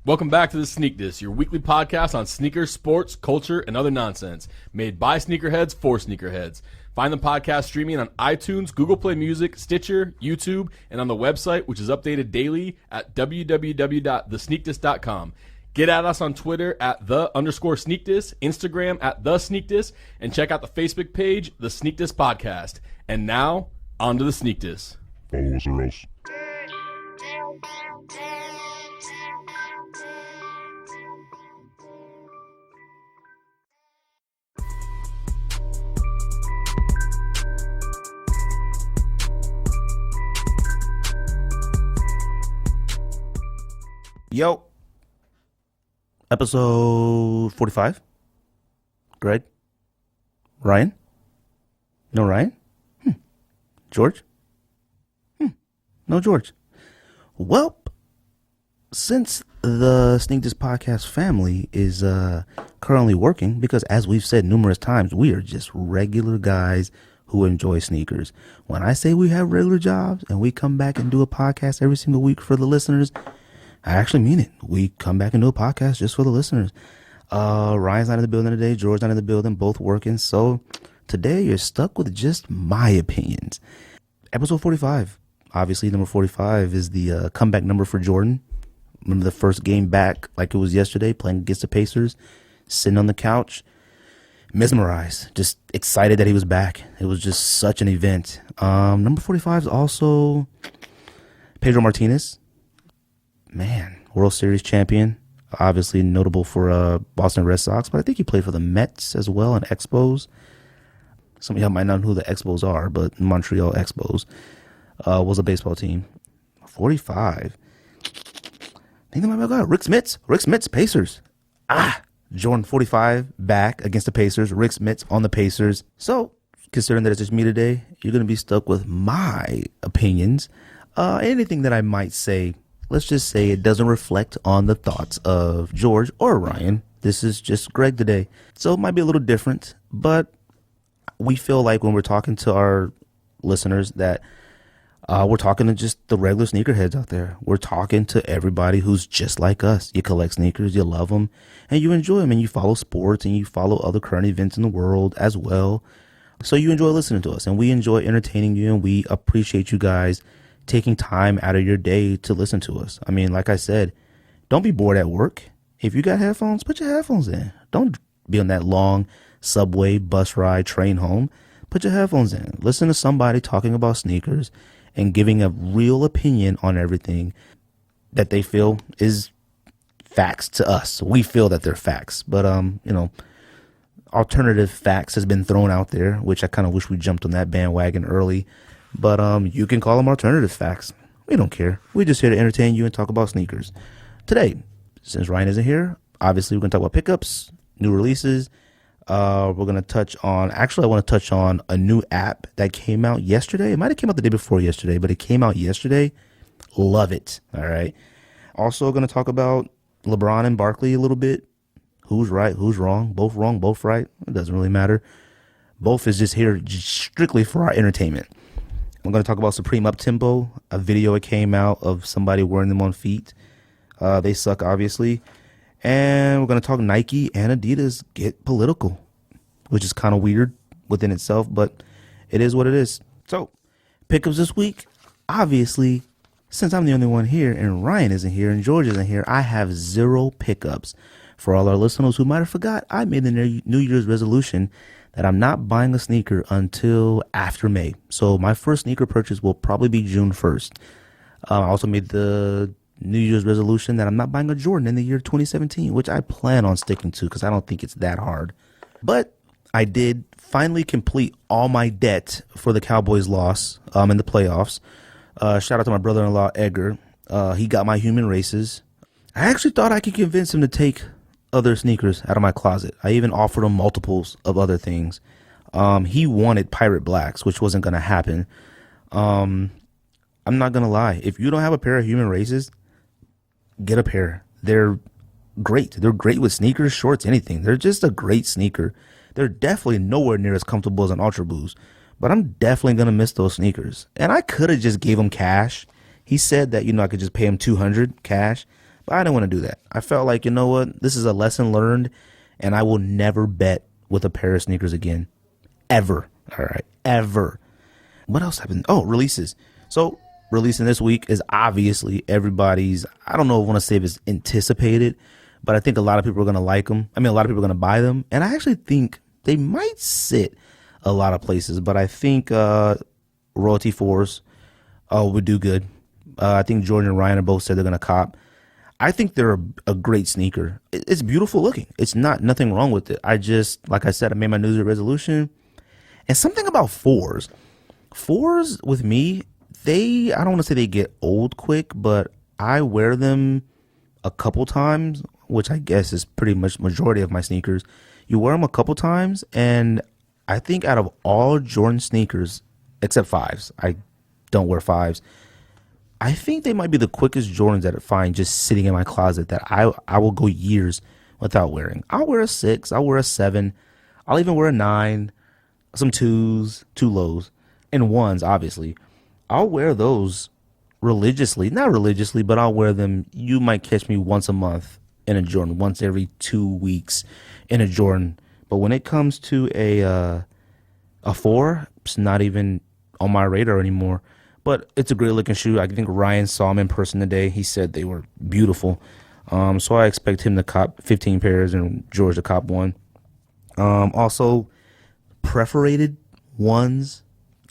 Welcome back to the Sneak This, your weekly podcast on sneakers, sports, culture, and other nonsense. Made by sneakerheads for sneakerheads. Find the podcast streaming on iTunes, Google Play Music, Stitcher, YouTube, and on the website, which is updated daily at www.thesneakdis.com. Get at us on Twitter at @_sneakdis, Instagram at @thesneakdis, and check out the Facebook page, The Sneak This Podcast. And now, on to the Sneak This. Follow us or else. Yo, episode 45. Greg, Ryan, no Ryan, George, no George. Well, since the Sneak This Podcast family is currently working, because as we've said numerous times, we are just regular guys who enjoy sneakers. When I say we have regular jobs and we come back and do a podcast every single week for the listeners, I actually mean it. We come back and do a podcast just for the listeners. Ryan's not in the building today. George's not in the building. Both working. So today you're stuck with just my opinions. Episode 45. Obviously, number 45 is the comeback number for Jordan. Remember the first game back like it was yesterday, playing against the Pacers, sitting on the couch, mesmerized, just excited that he was back. It was just such an event. Number 45 is also Pedro Martinez. Man, World Series champion, obviously notable for Boston Red Sox, but I think he played for the Mets as well and Expos. Some of y'all might not know who the Expos are, but Montreal Expos was a baseball team. 45. Think about that. Rick Smits, Pacers. Jordan 45 back against the Pacers. Rick Smits on the Pacers. So, considering that it's just me today, you're going to be stuck with my opinions. Anything that I might say, let's just say it doesn't reflect on the thoughts of George or Ryan. This is just Greg today. So it might be a little different, but we feel like when we're talking to our listeners that we're talking to just the regular sneakerheads out there. We're talking to everybody who's just like us. You collect sneakers, you love them, and you enjoy them, and you follow sports, and you follow other current events in the world as well. So you enjoy listening to us, and we enjoy entertaining you, and we appreciate you guys taking time out of your day to listen to us. I mean, like I said, don't be bored at work. If you got headphones, put your headphones in. Don't be on that long subway, bus ride, train home. Put your headphones in. Listen to somebody talking about sneakers and giving a real opinion on everything that they feel is facts to us. We feel that they're facts, but alternative facts has been thrown out there, which I kind of wish we jumped on that bandwagon early. But you can call them alternative facts. We don't care. We're just here to entertain you and talk about sneakers. Today, since Ryan isn't here, obviously we're going to talk about pickups, new releases. We're going to touch on, actually I want to touch on a new app that came out yesterday. It might have came out the day before yesterday, but it came out yesterday. Love it. All right. Also going to talk about LeBron and Barkley a little bit. Who's right, who's wrong, both right. It doesn't really matter. Both is just here strictly for our entertainment. I'm going to talk about Supreme Uptempo, a video that came out of somebody wearing them on feet. They suck, obviously. And we're going to talk Nike and Adidas get political, which is kind of weird within itself, but it is what it is. So, pickups this week. Obviously, since I'm the only one here and Ryan isn't here and George isn't here, I have 0 pickups. For all our listeners who might have forgot, I made the New Year's resolution that I'm not buying a sneaker until after May. So my first sneaker purchase will probably be June 1st. I also made the New Year's resolution that I'm not buying a Jordan in the year 2017, which I plan on sticking to because I don't think it's that hard. But I did finally complete all my debt for the Cowboys loss in the playoffs. Shout out to my brother-in-law, Edgar. He got my human races. I actually thought I could convince him to take other sneakers out of my closet. I even offered him multiples of other things. He wanted Pirate Blacks, which wasn't going to happen. I'm not going to lie. If you don't have a pair of human races, get a pair. They're great. They're great with sneakers, shorts, anything. They're just a great sneaker. They're definitely nowhere near as comfortable as an Ultra Boost, but I'm definitely going to miss those sneakers. And I could have just gave him cash. He said that, I could just pay him $200 cash. But I didn't want to do that. I felt like, you know what? This is a lesson learned, and I will never bet with a pair of sneakers again. Ever. All right. Ever. What else happened? Oh, releases. So releasing this week is obviously everybody's, I don't know, I want to say if it's anticipated, but I think a lot of people are going to like them. I mean, a lot of people are going to buy them. And I actually think they might sit a lot of places, but I think Royalty Force would do good. I think Jordan and Ryan are both said they're going to cop. I think they're a great sneaker. It's beautiful looking. It's nothing wrong with it. I just, like I said, I made my New Year's resolution. And something about fours. Fours with me, I don't want to say they get old quick, but I wear them a couple times, which I guess is pretty much majority of my sneakers. You wear them a couple times, and I think out of all Jordan sneakers, except fives, I don't wear fives, I think they might be the quickest Jordans that I find just sitting in my closet that I will go years without wearing. I'll wear a 6, I'll wear a 7, I'll even wear a 9, some 2s, 2 lows, and 1s, obviously. I'll wear those religiously. Not religiously, but I'll wear them. You might catch me once a month in a Jordan, once every 2 weeks in a Jordan. But when it comes to a 4, it's not even on my radar anymore. But it's a great looking shoe. I think Ryan saw them in person today. He said they were beautiful. So I expect him to cop 15 pairs and George to cop 1. Also, perforated ones.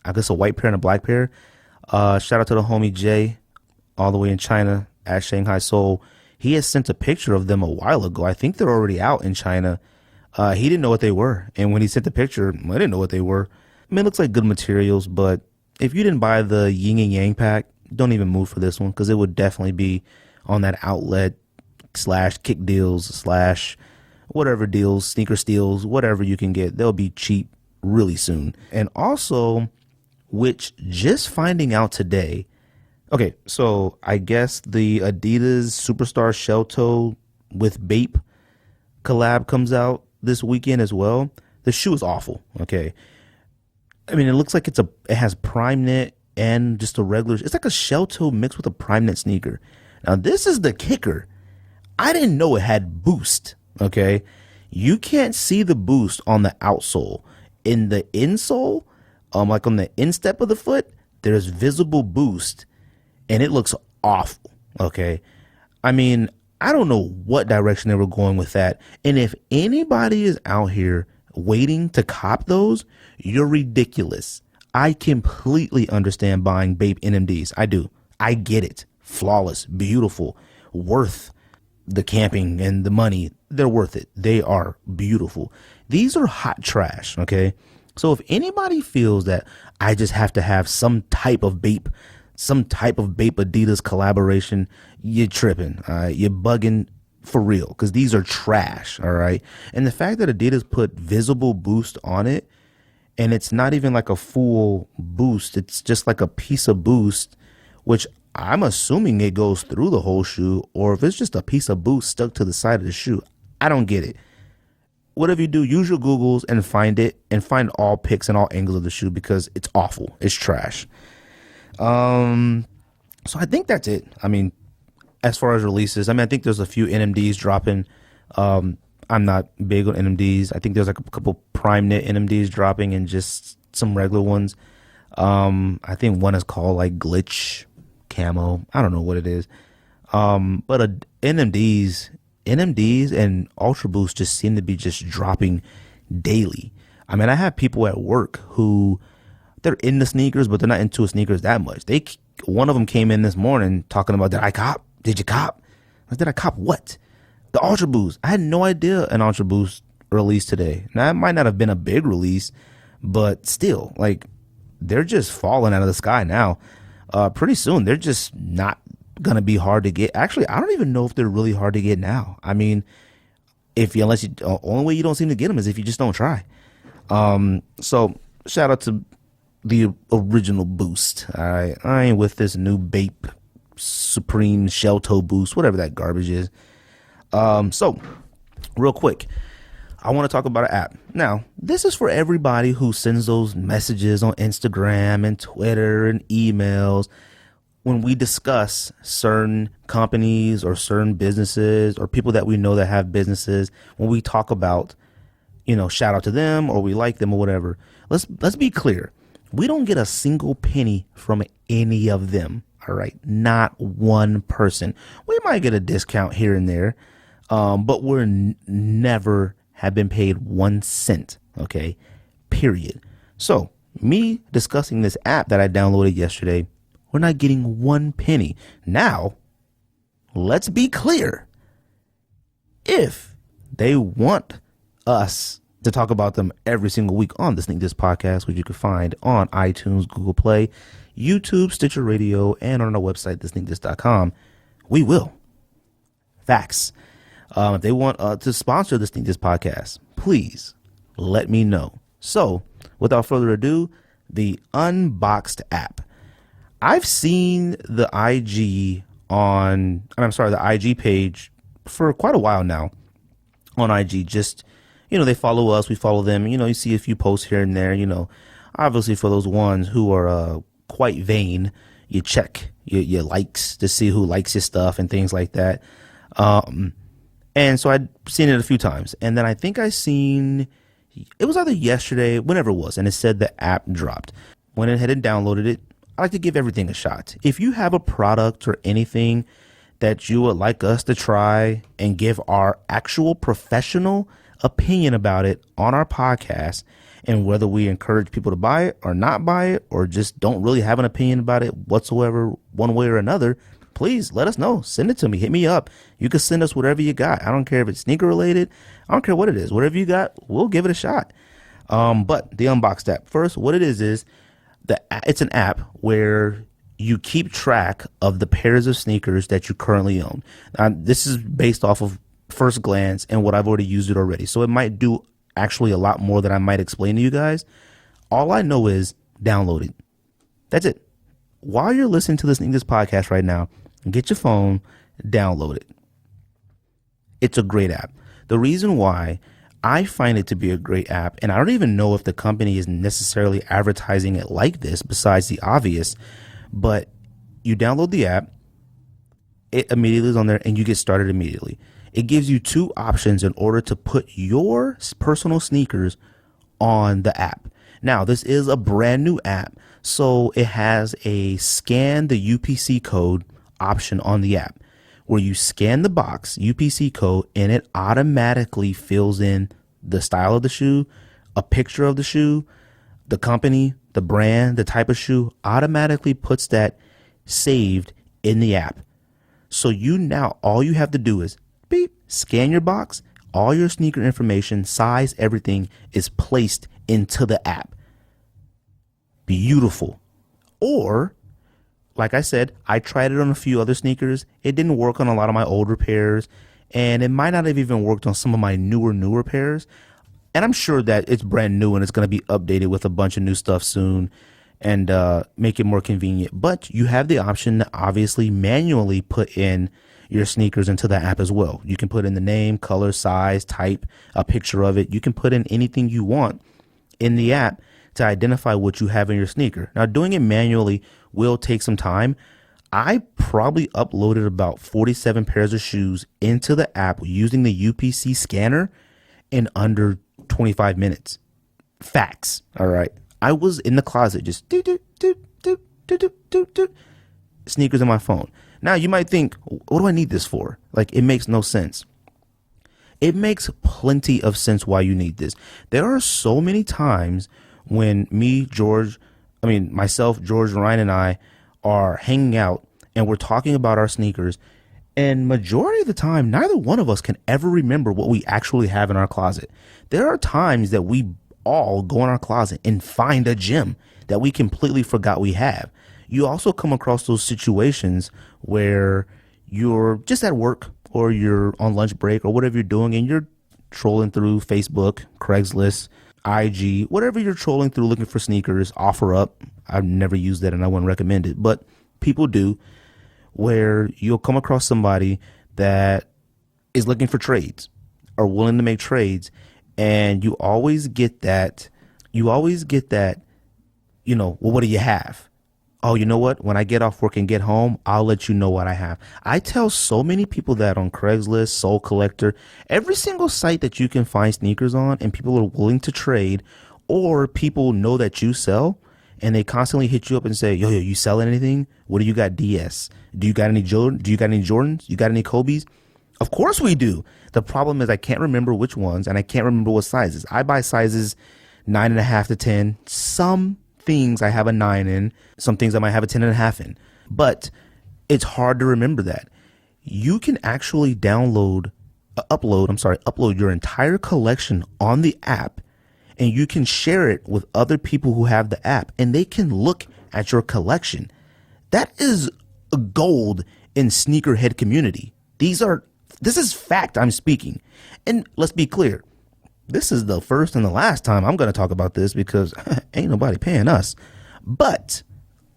I guess a white pair and a black pair. Shout out to the homie Jay, all the way in China at Shanghai Soul. He has sent a picture of them a while ago. I think they're already out in China. He didn't know what they were. And when he sent the picture, I didn't know what they were. I mean, it looks like good materials, but if you didn't buy the yin and yang pack, don't even move for this one, because it would definitely be on that outlet / kick deals / whatever deals, sneaker steals, whatever you can get. They'll be cheap really soon. And also, which just finding out today, okay, so I guess the Adidas Superstar Shell Toe with Bape collab comes out this weekend as well. The shoe is awful, okay? I mean, it looks like it has prime knit and just a regular, it's like a shell toe mixed with a prime knit sneaker. Now, this is the kicker. I didn't know it had boost, okay? You can't see the boost on the outsole. In the insole, like on the instep of the foot, there's visible boost, and it looks awful, okay? I mean, I don't know what direction they were going with that. And if anybody is out here waiting to cop those, you're ridiculous. I completely understand buying Bape NMDs. I do. I get it. Flawless, beautiful, worth the camping and the money. They're worth it. They are beautiful. These are hot trash, okay? So if anybody feels that I just have to have some type of Bape Adidas collaboration, you're tripping. You're bugging for real, because these are trash, all right? And the fact that Adidas put visible boost on it, and it's not even like a full boost, it's just like a piece of boost, which I'm assuming it goes through the whole shoe, or if it's just a piece of boost stuck to the side of the shoe, I don't get it. Whatever you do, use your Googles and find it, and find all pics and all angles of the shoe, because it's awful. It's trash. So I think that's it. I mean, as far as releases, I mean, I think there's a few NMDs dropping. I'm not big on NMDs. I think there's like a couple prime knit NMDs dropping and just some regular ones. I think one is called like Glitch Camo. I don't know what it is. But NMDs and Ultra Boost just seem to be just dropping daily. I mean, I have people at work who they're into sneakers, but they're not into sneakers that much. One of them came in this morning talking about, did I cop? Did you cop? I said, did I cop what? The Ultra Boost. I had no idea an Ultra Boost released today. Now, it might not have been a big release, but still, like, they're just falling out of the sky now. Pretty soon, they're just not going to be hard to get. Actually, I don't even know if they're really hard to get now. I mean, only way you don't seem to get them is if you just don't try. So, shout out to the original Boost. All right, I ain't with this new Bape Supreme Shell Toe Boost, whatever that garbage is. So real quick, I want to talk about an app. Now, this is for everybody who sends those messages on Instagram and Twitter and emails when we discuss certain companies or certain businesses or people that we know that have businesses, when we talk about, shout out to them or we like them or whatever, let's be clear. We don't get a single penny from any of them. All right. Not one person. We might get a discount here and there, but we're never have been paid 1 cent. Okay. Period. So me discussing this app that I downloaded yesterday, we're not getting 1 penny. Now, let's be clear. If they want us to talk about them every single week on the Sneak This podcast, which you can find on iTunes, Google Play, YouTube, Stitcher Radio, and on our website, thesneakthis.com, we will. Facts. If they want to sponsor the Sneak This podcast, please let me know. So, without further ado, the Unboxed app. I've seen the IG page for quite a while now on IG. Just, they follow us, we follow them. You see a few posts here and there, obviously for those ones who are quite vain, you check your likes to see who likes your stuff and things like that. And so I'd seen it a few times. And then I think it was either yesterday, whenever it was, and it said the app dropped. Went ahead and downloaded it. I like to give everything a shot. If you have a product or anything that you would like us to try and give our actual professional opinion about it on our podcast, and whether we encourage people to buy it or not buy it, or just don't really have an opinion about it whatsoever, one way or another, please let us know. Send it to me. Hit me up. You can send us whatever you got. I don't care if it's sneaker related. I don't care what it is. Whatever you got, we'll give it a shot. But the Unboxed app. First, what it is it's an app where you keep track of the pairs of sneakers that you currently own. This is based off of first glance and what I've already used it already. So it might do actually a lot more than I might explain to you guys. All I know is download it. That's it. While you're listening to this podcast right now, get your phone, download it. It's a great app. The reason why I find it to be a great app, and I don't even know if the company is necessarily advertising it like this besides the obvious, but you download the app, it immediately is on there, and you get started immediately. It gives you 2 options in order to put your personal sneakers on the app. Now, this is a brand new app, so it has a scan the UPC code option on the app, where you scan the box UPC code and it automatically fills in the style of the shoe, a picture of the shoe, the company, the brand, the type of shoe, automatically puts that saved in the app. So all you have to do is beep, scan your box, all your sneaker information, size, everything is placed into the app. Beautiful. Or, like I said, I tried it on a few other sneakers. It didn't work on a lot of my older pairs, and it might not have even worked on some of my newer pairs. And I'm sure that it's brand new and it's going to be updated with a bunch of new stuff soon and make it more convenient. But you have the option to obviously manually put in your sneakers into the app as well. You can put in the name, color, size, type, a picture of it. You can put in anything you want in the app to identify what you have in your sneaker. Now, doing it manually will take some time. I probably uploaded about 47 pairs of shoes into the app using the UPC scanner in under 25 minutes. Facts. All right. I was in the closet just sneakers in my phone. Now you might think, what do I need this for? Like, it makes no sense. It makes plenty of sense why you need this. There are so many times when myself, George, Ryan, and I are hanging out and we're talking about our sneakers, and majority of the time, neither one of us can ever remember what we actually have in our closet. There are times that we all go in our closet and find a gem that we completely forgot we have. You also come across those situations where you're just at work or you're on lunch break or whatever you're doing, and you're trolling through Facebook, Craigslist, IG, whatever you're trolling through looking for sneakers, OfferUp. I've never used that and I wouldn't recommend it, but people do, where you'll come across somebody that is looking for trades or willing to make trades, and you always get that, well, what do you have? Oh, you know what? When I get off work and get home, I'll let you know what I have. I tell so many people that on Craigslist, Soul Collector, every single site that you can find sneakers on and people are willing to trade, or people know that you sell and they constantly hit you up and say, yo, you selling anything? What do you got, DS? Do you got any Jordan? Do you got any Jordans? You got any Kobe's? Of course we do. The problem is I can't remember which ones and I can't remember what sizes. I buy sizes 9.5 to 10. Some things I have a 9 in, some things I might have a 10.5 in. But it's hard to remember that. You can actually upload your entire collection on the app, and you can share it with other people who have the app, and they can look at your collection. That is gold in sneakerhead community. This is fact I'm speaking. And let's be clear. This is the first and the last time I'm going to talk about this because ain't nobody paying us. But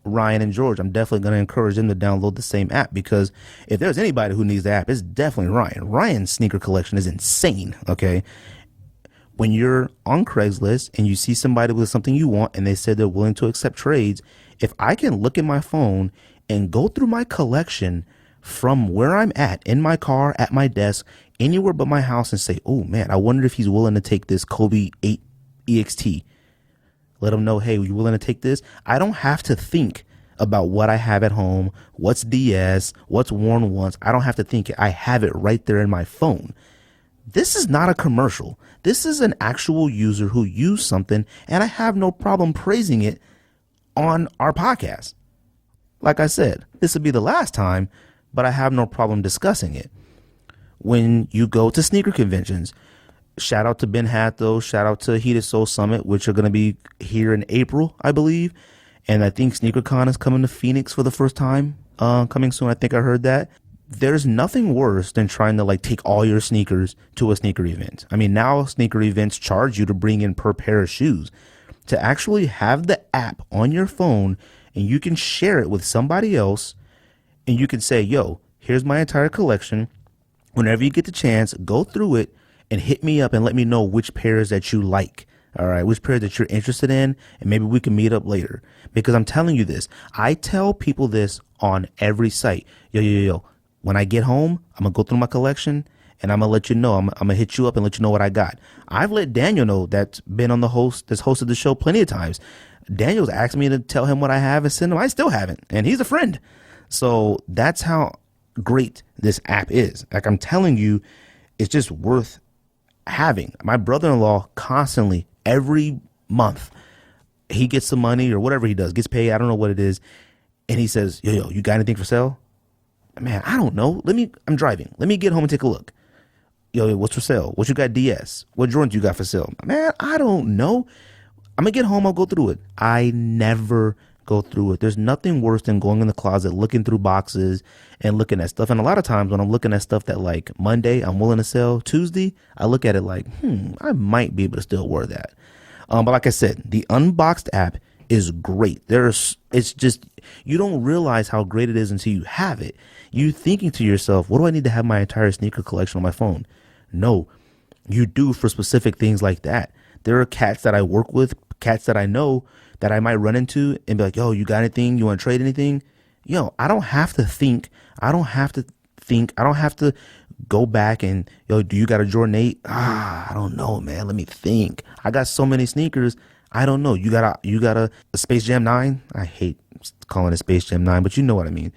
Ryan and George, I'm definitely going to encourage them to download the same app, because if there's anybody who needs the app, it's definitely Ryan. Ryan's sneaker collection is insane, okay? When you're on Craigslist and you see somebody with something you want and they said they're willing to accept trades, if I can look at my phone and go through my collection from where I'm at, in my car, at my desk, anywhere but my house, and say, oh man, I wonder if he's willing to take this Kobe 8 EXT. Let him know, hey, are you willing to take this? I don't have to think about what I have at home, what's DS, what's worn once. I don't have to think it. I have it right there in my phone. This is not a commercial. This is an actual user who used something, and I have no problem praising it on our podcast. Like I said, this would be the last time, but I have no problem discussing it. When you go to sneaker conventions, shout out to Ben Hatto, shout out to Heated Soul Summit, which are going to be here in April, I believe. And I think SneakerCon is coming to Phoenix for the first time, coming soon. I think I heard that. There's nothing worse than trying to take all your sneakers to a sneaker event. I mean, now sneaker events charge you to bring in per pair of shoes. To actually have the app on your phone and you can share it with somebody else, and you can say, yo, here's my entire collection. Whenever you get the chance, go through it and hit me up and let me know which pairs that you like. All right, which pairs that you're interested in, and maybe we can meet up later. Because I'm telling you this, I tell people this on every site. Yo. When I get home, I'm going to go through my collection and I'm going to let you know. I'm going to hit you up and let you know what I got. I've let Daniel know that's been on that's hosted the show plenty of times. Daniel's asked me to tell him what I have and send him. I still haven't. And he's a friend. So that's how great this app is. Like I'm telling you, it's just worth having. My brother-in-law constantly, every month, he gets some money or whatever he does, gets paid. I don't know what it is. And he says, yo, you got anything for sale? Man, I don't know. I'm driving. Let me get home and take a look. Yo, what's for sale? What you got DS? What Jordans you got for sale? Man, I don't know. I'm going to get home. I'll go through it. I never go through it. There's nothing worse than going in the closet, looking through boxes and looking at stuff. And a lot of times when I'm looking at stuff that Monday, I'm willing to sell. Tuesday, I look at it I might be able to still wear that. But like I said, the Unboxed app is great. It's just, you don't realize how great it is until you have it. You thinking to yourself, what do I need to have my entire sneaker collection on my phone? No, you do for specific things like that. There are cats that I work with, cats that I know that I might run into and be like, yo, you got anything? You want to trade anything? Yo, I don't have to think. I don't have to go back and, yo, do you got a Jordan 8? I don't know, man. Let me think. I got so many sneakers. I don't know. You got a Space Jam 9? I hate calling it Space Jam 9, but you know what I mean.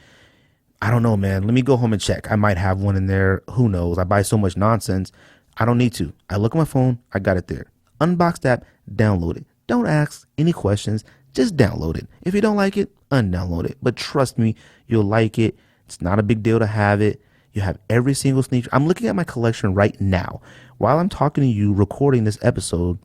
I don't know, man. Let me go home and check. I might have one in there. Who knows? I buy so much nonsense. I don't need to. I look at my phone. I got it there. Unboxed app, download it. Don't ask any questions. Just download it. If you don't like it, undownload it. But trust me, you'll like it. It's not a big deal to have it. You have every single sneaker. I'm looking at my collection right now. While I'm talking to you, recording this episode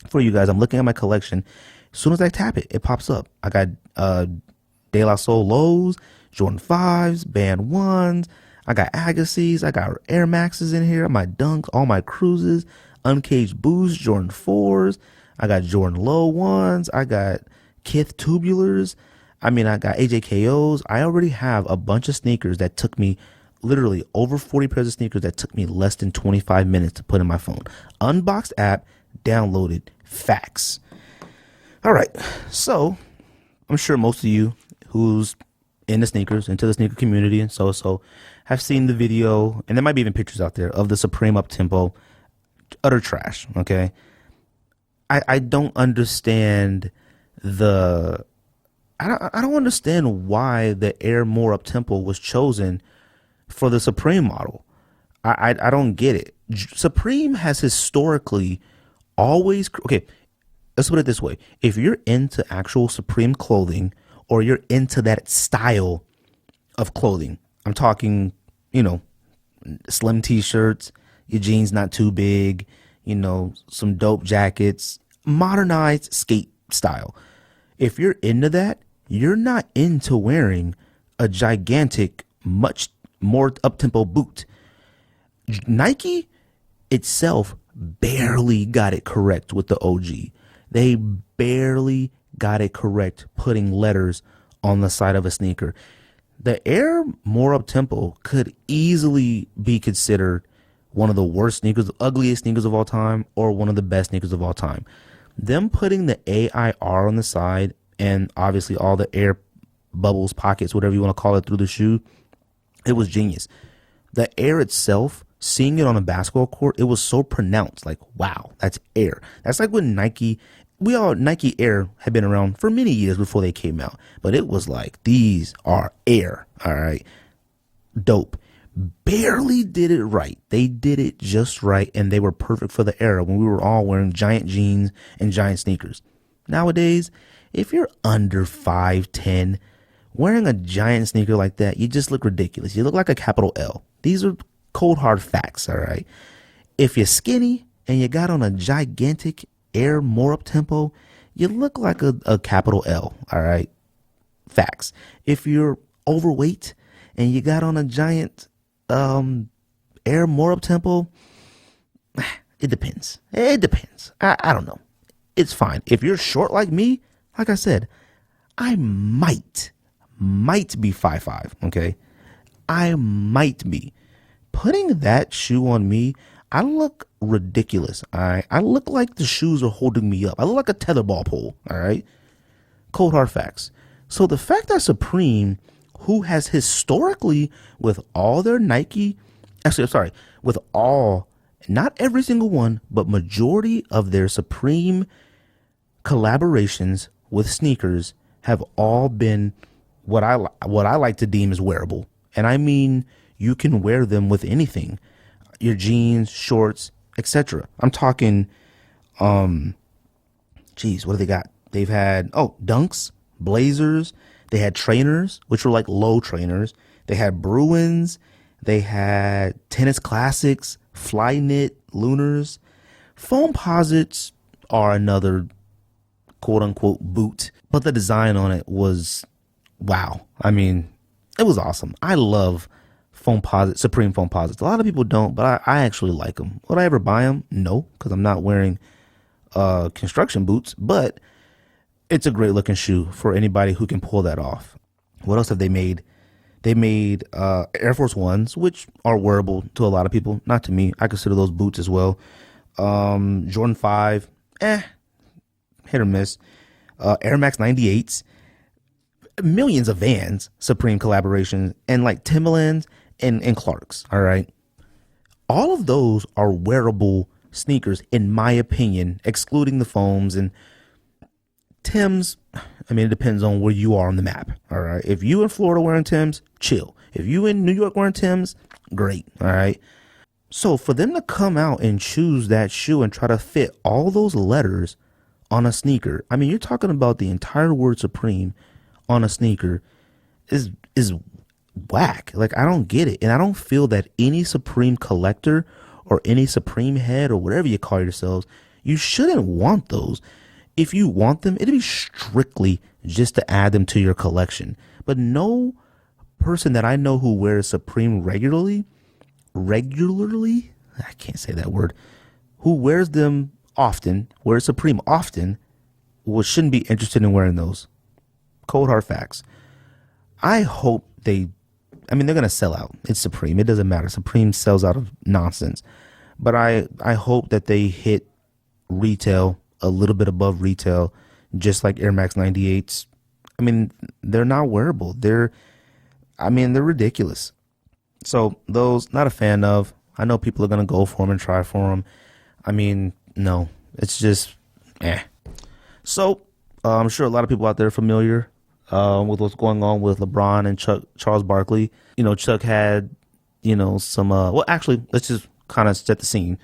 for you guys, I'm looking at my collection. As soon as I tap it, it pops up. I got De La Soul lows, Jordan 5s, Band 1s. I got Agassiz. I got Air Maxes in here. My Dunks, all my Cruises, Uncaged Boosts, Jordan 4s. I got Jordan Low 1s. I got Kith Tubulars. I got AJKOs. I already have a bunch of sneakers that took me literally over 40 pairs of sneakers that took me less than 25 minutes to put in my phone. Unboxed app, downloaded, facts. All right, so I'm sure most of you who's into the sneaker community and so have seen the video, and there might be even pictures out there of the Supreme Uptempo. Utter trash, okay? I don't understand I don't understand why the Air More Uptempo was chosen for the Supreme model. I don't get it. Supreme has historically always, okay, let's put it this way. If you're into actual Supreme clothing, or you're into that style of clothing, I'm talking, slim t-shirts, your jeans not too big, some dope jackets, modernized skate style. If you're into that, you're not into wearing a gigantic, much more up-tempo boot. Nike itself barely got it correct with the OG. They barely got it correct putting letters on the side of a sneaker. The Air More Uptempo could easily be considered one of the worst sneakers, ugliest sneakers of all time, or one of the best sneakers of all time. Them putting the AIR on the side, and obviously all the air bubbles, pockets, whatever you want to call it, through the shoe, it was genius. The air itself, seeing it on a basketball court, it was so pronounced. Like, wow, that's air. That's like when Nike Air had been around for many years before they came out, but it was like, these are air. All right, dope. Barely did it right. They did it just right, and they were perfect for the era when we were all wearing giant jeans and giant sneakers. Nowadays, if you're under 5'10", wearing a giant sneaker like that, you just look ridiculous. You look like a capital L. These are cold hard facts, all right? If you're skinny and you got on a gigantic Air More Uptempo, you look like a capital L, all right? Facts. If you're overweight and you got on a giant Air More Uptempo, it depends. It depends. I don't know. It's fine. If you're short like me, like I said, I might be 5'5", okay? I might be. Putting that shoe on me, I look ridiculous. I look like the shoes are holding me up. I look like a tetherball pole, all right? Cold hard facts. So the fact that Supreme, who has historically, with all their Nike, with all, not every single one, but majority of their Supreme collaborations with sneakers have all been what I like to deem as wearable. And I mean, you can wear them with anything, your jeans, shorts, etc. I'm talking, what do they got? They've had, Dunks, Blazers. They had trainers, which were like low trainers. They had Bruins. They had Tennis Classics, Flyknit, Lunars. Foamposites are another quote unquote boot, but the design on it was wow. I mean, it was awesome. I love Supreme Foamposites. A lot of people don't, but I actually like them. Would I ever buy them? No, because I'm not wearing construction boots, but it's a great looking shoe for anybody who can pull that off. What else have they made? They made Air Force Ones, which are wearable to a lot of people. Not to me. I consider those boots as well. Jordan 5, hit or miss. Air Max 98s. Millions of Vans, Supreme collaborations, and like Timberlands and Clarks, all right? All of those are wearable sneakers, in my opinion, excluding the foams and Tims. I mean, it depends on where you are on the map, all right? If you in Florida wearing Tims, chill. If you in New York wearing Tims, great, all right? So for them to come out and choose that shoe and try to fit all those letters on a sneaker, I mean, you're talking about the entire word Supreme on a sneaker is whack. Like, I don't get it. And I don't feel that any Supreme collector or any Supreme head or whatever you call yourselves, you shouldn't want those. If you want them, it'd be strictly just to add them to your collection. But no person that I know who wears Supreme regularly, I can't say that word, who wears them often, wears Supreme often, shouldn't be interested in wearing those. Cold hard facts. I hope they're going to sell out. It's Supreme. It doesn't matter. Supreme sells out of nonsense. But I hope that they hit retail a little bit above retail, just like Air Max 98s I mean, they're not wearable. They're ridiculous. So those, not a fan of. I know people are going to go for them and try for them. I mean, no, it's just, So I'm sure a lot of people out there are familiar with what's going on with LeBron and Charles Barkley. Chuck had, some, actually, let's just kind of set the scene.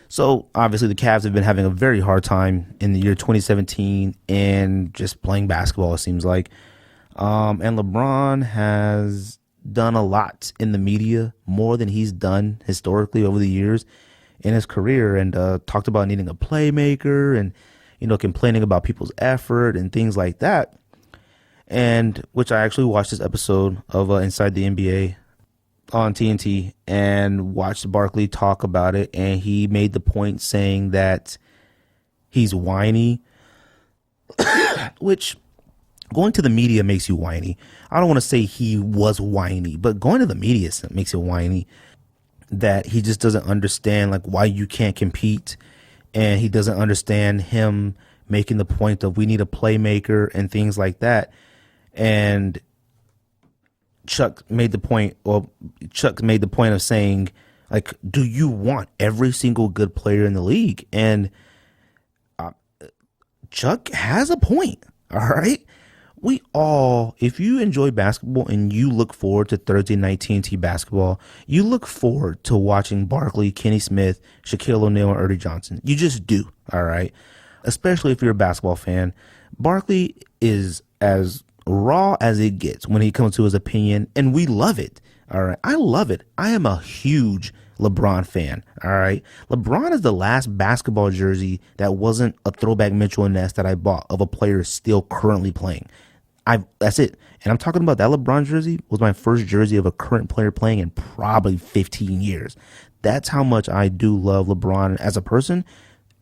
So obviously the Cavs have been having a very hard time in the year 2017 and just playing basketball, it seems like. And LeBron has done a lot in the media, more than he's done historically over the years in his career, and talked about needing a playmaker and, complaining about people's effort and things like that. And which I actually watched this episode of Inside the NBA on TNT and watched Barkley talk about it. And he made the point saying that he's whiny, which going to the media makes you whiny. I don't want to say he was whiny, but going to the media makes you whiny, that he just doesn't understand like why you can't compete. And he doesn't understand him making the point of we need a playmaker and things like that. And Chuck made the point of saying, like, do you want every single good player in the league? And Chuck has a point. All right. We all, if you enjoy basketball and you look forward to Thursday night TNT basketball, you look forward to watching Barkley, Kenny Smith, Shaquille O'Neal, and Ernie Johnson. You just do, all right? Especially if you're a basketball fan. Barkley is as raw as it gets when he comes to his opinion, and we love it, all right? I love it. I am a huge LeBron fan, all right? LeBron is the last basketball jersey that wasn't a throwback Mitchell and Ness that I bought of a player still currently playing. That's it. And I'm talking about that LeBron jersey was my first jersey of a current player playing in probably 15 years. That's how much I do love LeBron as a person.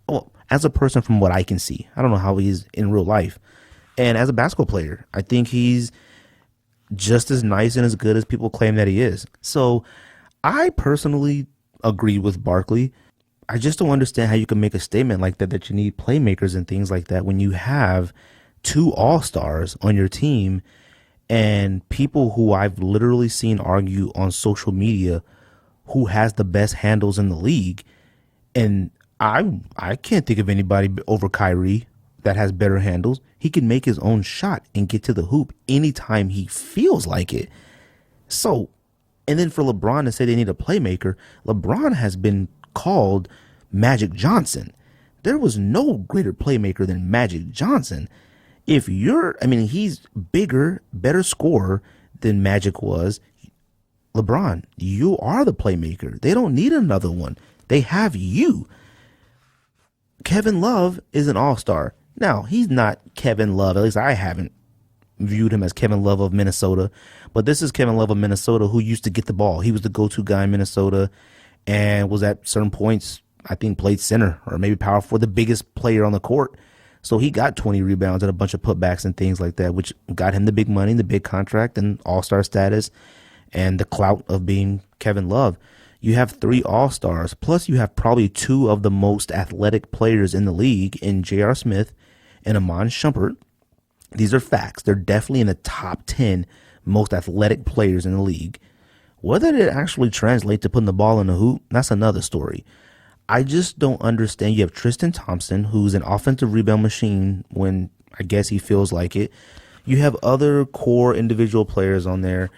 Well, as a person from what I can see. I don't know how he's in real life. And as a basketball player, I think he's just as nice and as good as people claim that he is. So I personally agree with Barkley. I just don't understand how you can make a statement like that you need playmakers and things like that when you have two all-stars on your team and people who I've literally seen argue on social media who has the best handles in the league. And I can't think of anybody over Kyrie that has better handles. He can make his own shot and get to the hoop anytime he feels like it. So, and then for LeBron to say they need a playmaker, LeBron has been called Magic Johnson. There was no greater playmaker than Magic Johnson. He's bigger, better scorer than Magic was. LeBron, you are the playmaker. They don't need another one. They have you. Kevin Love is an all-star. Now, he's not Kevin Love. At least I haven't viewed him as Kevin Love of Minnesota. But this is Kevin Love of Minnesota who used to get the ball. He was the go-to guy in Minnesota and was at certain points, I think, played center or maybe power forward, the biggest player on the court. So he got 20 rebounds and a bunch of putbacks and things like that, which got him the big money, the big contract, and all-star status, and the clout of being Kevin Love. You have three all-stars, plus you have probably two of the most athletic players in the league in J.R. Smith and Iman Shumpert. These are facts. They're definitely in the top 10 most athletic players in the league. Whether it actually translates to putting the ball in the hoop, that's another story. I just don't understand. You have Tristan Thompson, who's an offensive rebound machine when I guess he feels like it. You have other core individual players on there,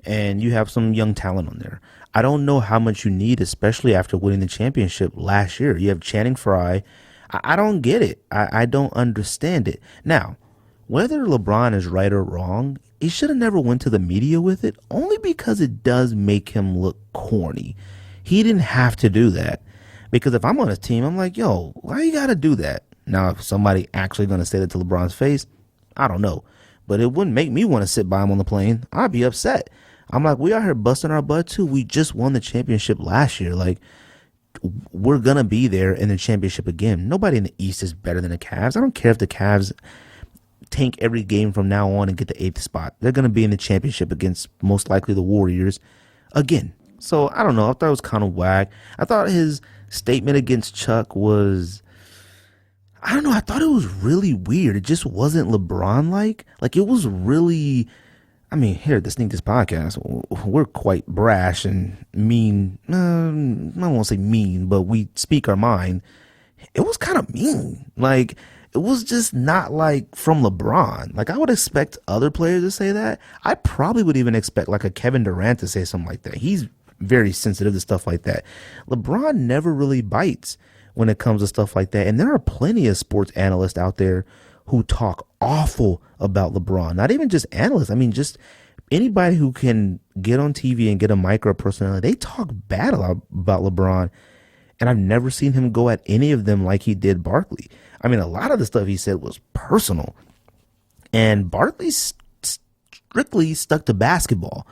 and you have some young talent on there. I don't know how much you need, especially after winning the championship last year. You have Channing Frye. I don't get it. I don't understand it. Now, whether LeBron is right or wrong, he should have never went to the media with it, only because it does make him look corny. He didn't have to do that. Because if I'm on his team, I'm like, yo, why you got to do that? Now, if somebody actually going to say that to LeBron's face, I don't know. But it wouldn't make me want to sit by him on the plane. I'd be upset. I'm like, we out here busting our butt too. We just won the championship last year. Like, we're going to be there in the championship again. Nobody in the East is better than the Cavs. I don't care if the Cavs tank every game from now on and get the 8th spot. They're going to be in the championship against most likely the Warriors again. So, I don't know. I thought it was kind of whack. I thought his statement against Chuck was, I don't know. I thought it was really weird. It just wasn't LeBron-like. Like, it was really, I mean, here at the Sneak This podcast, we're quite brash and mean. I won't say mean, but we speak our mind. It was kind of mean. Like, it was just not like from LeBron. Like, I would expect other players to say that. I probably would even expect like a Kevin Durant to say something like that. He's very sensitive to stuff like that. LeBron never really bites when it comes to stuff like that. And there are plenty of sports analysts out there who talk awful about LeBron. Not even just analysts. I mean, just anybody who can get on TV and get a micro personality. They talk bad about LeBron. And I've never seen him go at any of them like he did Barkley. I mean, a lot of the stuff he said was personal. And Barkley strictly stuck to basketball.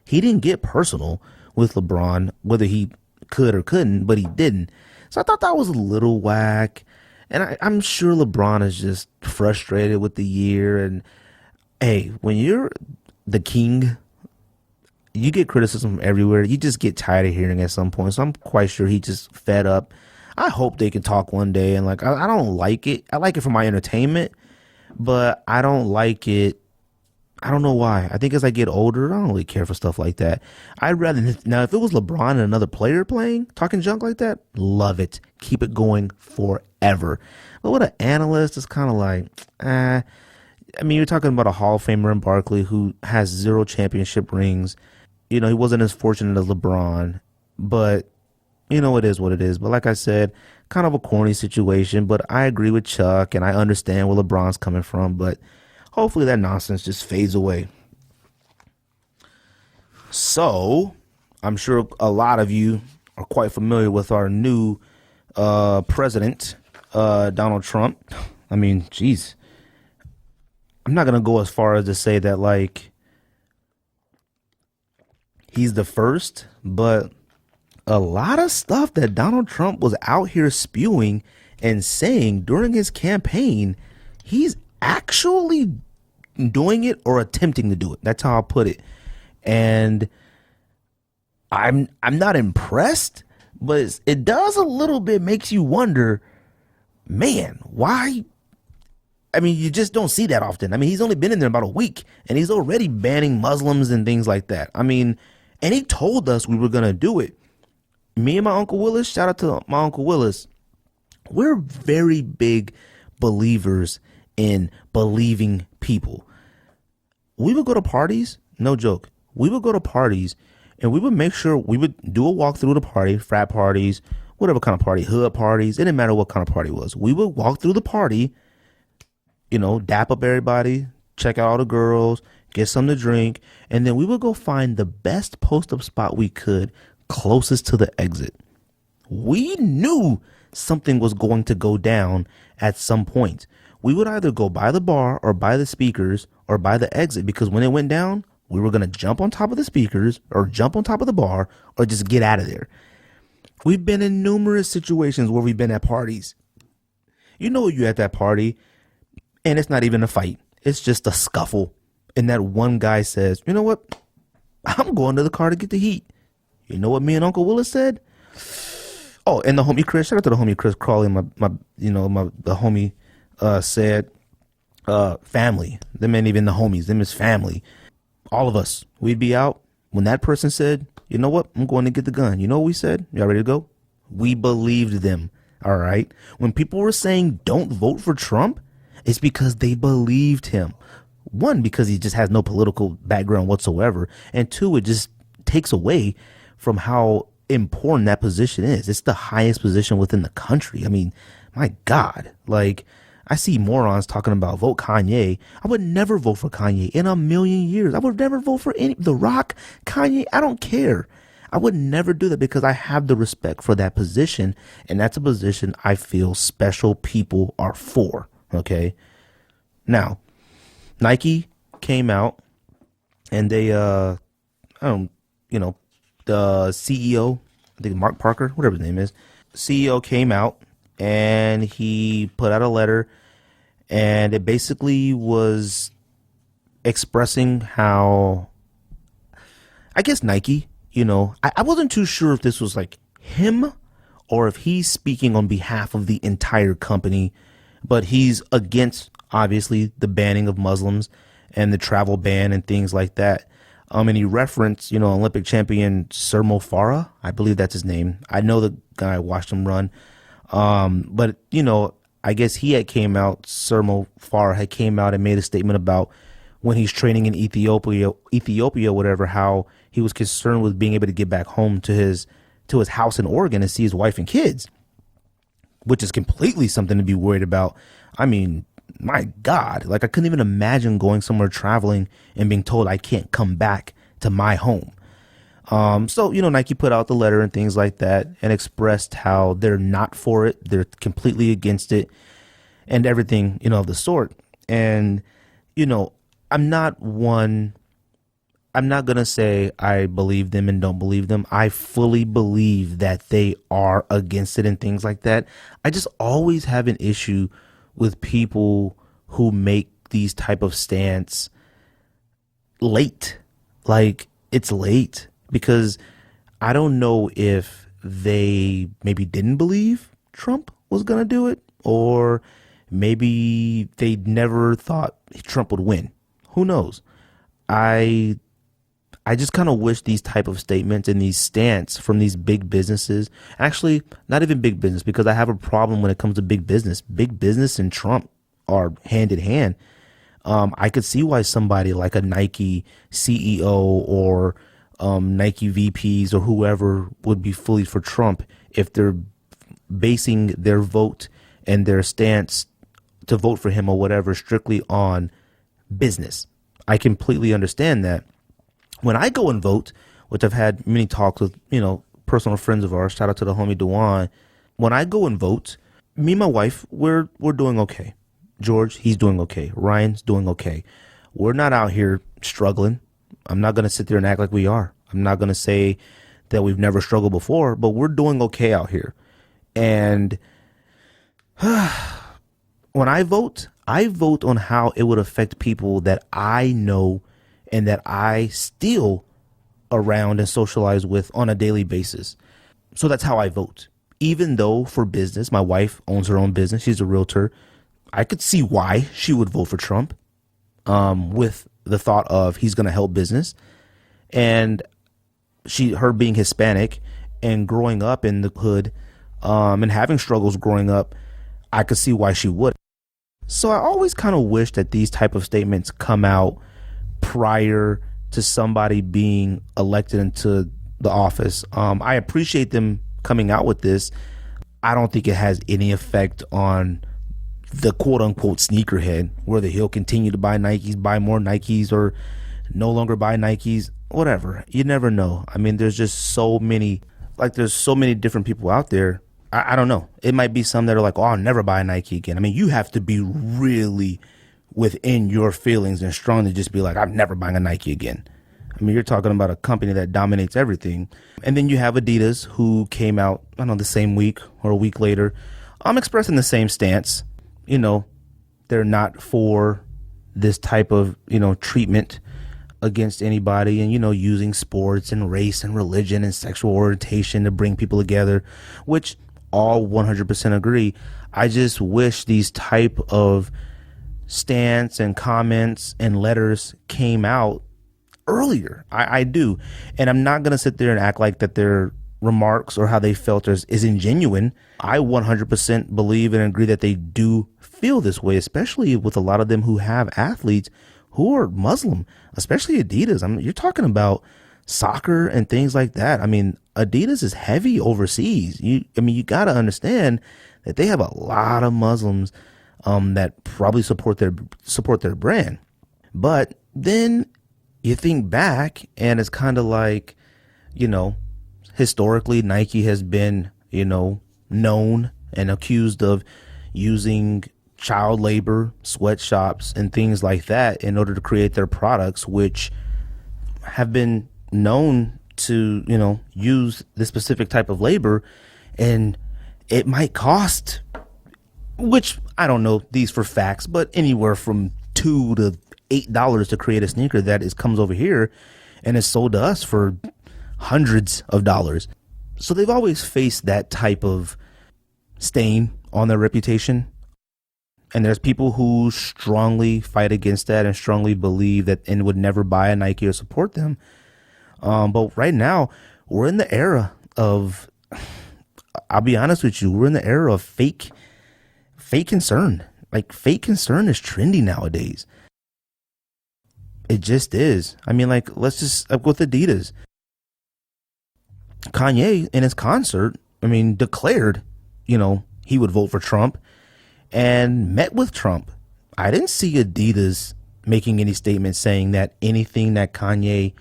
He didn't get personal with LeBron, whether he could or couldn't, but he didn't. So I thought that was a little whack. And I'm sure LeBron is just frustrated with the year. And, hey, when you're the king, you get criticism from everywhere. You just get tired of hearing at some point. So I'm quite sure he just fed up. I hope they can talk one day. And, like, I don't like it. I like it for my entertainment, but I don't like it. I don't know why. I think as I get older, I don't really care for stuff like that. I'd rather, now if it was LeBron and another player playing, talking junk like that, love it. Keep it going forever. But with an analyst, it's kind of like, I mean, you're talking about a Hall of Famer in Barkley who has 0 championship rings. You know, he wasn't as fortunate as LeBron, but, you know, it is what it is. But like I said, kind of a corny situation, but I agree with Chuck and I understand where LeBron's coming from, but hopefully that nonsense just fades away. So, I'm sure a lot of you are quite familiar with our new president, Donald Trump. I mean, geez. I'm not going to go as far as to say that, like, he's the first, but a lot of stuff that Donald Trump was out here spewing and saying during his campaign, he's actually doing it or attempting to do it. That's how I'll put it. And I'm not impressed, but it does a little bit makes you wonder, man, why? I mean, you just don't see that often. I mean, he's only been in there about a week and he's already banning Muslims and things like that. I mean, and he told us we were going to do it. Me and my Uncle Willis, shout out to my Uncle Willis, we're very big believers in believing people. We would go to parties, no joke. We would go to parties and we would make sure we would do a walk through the party, frat parties, whatever kind of party, hood parties. It didn't matter what kind of party it was. We would walk through the party, you know, dap up everybody, check out all the girls, get something to drink, and then we would go find the best post-up spot we could closest to the exit. We knew something was going to go down at some point. We would either go by the bar or by the speakers or by the exit, because when it went down, we were going to jump on top of the speakers or jump on top of the bar or just get out of there. We've been in numerous situations where we've been at parties. You know, you're at that party and it's not even a fight. It's just a scuffle. And that one guy says, you know what? I'm going to the car to get the heat. You know what me and Uncle Willis said? Oh, and the homie Chris, shout out to the homie Chris Crawley, the homie said, family. Them ain't even the homies, them is family. All of us, we'd be out. When that person said, you know what, I'm going to get the gun. You know what we said? Y'all ready to go? We believed them, all right? When people were saying don't vote for Trump, it's because they believed him. One, because he just has no political background whatsoever. And two, it just takes away from how important that position is. It's the highest position within the country. I mean, my God, like, I see morons talking about vote Kanye. I would never vote for Kanye in a million years. I would never vote for The Rock, Kanye. I don't care. I would never do that because I have the respect for that position. And that's a position I feel special people are for. Okay. Now, Nike came out and they, the CEO, I think Mark Parker, whatever his name is, CEO came out and he put out a letter and it basically was expressing how, I guess Nike, I wasn't too sure if this was like him or if he's speaking on behalf of the entire company but he's against, obviously, the banning of Muslims and the travel ban and things like that. And he referenced, Olympic champion Sermo Farah. I believe that's his name. I know the guy, I watched him run. But, I guess Sermo Farah had came out and made a statement about when he's training in Ethiopia, whatever, how he was concerned with being able to get back home to his house in Oregon and see his wife and kids, which is completely something to be worried about. I mean, my God, like I couldn't even imagine going somewhere traveling and being told I can't come back to my home. So, Nike put out the letter and things like that and expressed how they're not for it. They're completely against it and everything, of the sort. And, I'm not going to say I believe them and don't believe them. I fully believe that they are against it and things like that. I just always have an issue with people who make these type of stance late. Like, it's late. Because I don't know if they maybe didn't believe Trump was going to do it, or maybe they never thought Trump would win. Who knows? I just kind of wish these type of statements and these stance from these big businesses, actually not even big business, because I have a problem when it comes to big business. Big business and Trump are hand in hand. I could see why somebody like a Nike CEO or Nike VPs or whoever would be fully for Trump if they're basing their vote and their stance to vote for him or whatever strictly on business. I completely understand that. When I go and vote, which I've had many talks with, personal friends of ours, shout out to the homie Dewan. When I go and vote, me and my wife, we're doing okay. George, he's doing okay. Ryan's doing okay. We're not out here struggling. I'm not going to sit there and act like we are. I'm not going to say that we've never struggled before, but we're doing okay out here. And when I vote on how it would affect people that I know and that I still around and socialize with on a daily basis. So that's how I vote. Even though for business, my wife owns her own business. She's a realtor. I could see why she would vote for Trump with the thought of he's going to help business. And her being Hispanic and growing up in the hood and having struggles growing up, I could see why she would. So I always kind of wish that these type of statements come out prior to somebody being elected into the office. I appreciate them coming out with this. I don't think it has any effect on the quote unquote sneakerhead, whether he'll continue to buy Nikes, buy more Nikes, or no longer buy Nikes, whatever. You never know. I mean, there's just so many different people out there. I don't know. It might be some that are like, oh, I'll never buy a Nike again. I mean, you have to be really within your feelings and strong to just be like, I'm never buying a Nike again. I mean, you're talking about a company that dominates everything. And then you have Adidas, who came out, I don't know, the same week or a week later. I'm expressing the same stance. They're not for this type of, treatment against anybody and, using sports and race and religion and sexual orientation to bring people together, which all 100% agree. I just wish these type of stance and comments and letters came out earlier. I do. And I'm not going to sit there and act like that their remarks or how they felt is ingenuine. I 100% believe and agree that they do feel this way, especially with a lot of them who have athletes who are Muslim, especially Adidas. I mean, you're talking about soccer and things like that. I mean, Adidas is heavy overseas. You got to understand that they have a lot of Muslims that probably support their brand. But then you think back and it's kind of like, historically Nike has been, known and accused of using child labor, sweatshops, and things like that in order to create their products, which have been known to, use this specific type of labor. And it might cost, which I don't know these for facts, but anywhere from $2 to $8 to create a sneaker that comes over here and is sold to us for hundreds of dollars. So they've always faced that type of stain on their reputation. And there's people who strongly fight against that and strongly believe that and would never buy a Nike or support them. But right now, we're in the era of, I'll be honest with you, we're in the era of fake concern. Like, fake concern is trendy nowadays. It just is. I mean, like, let's just, with Adidas. Kanye, in his concert, declared, he would vote for Trump and met with Trump. I didn't see Adidas making any statement saying that anything that Kanye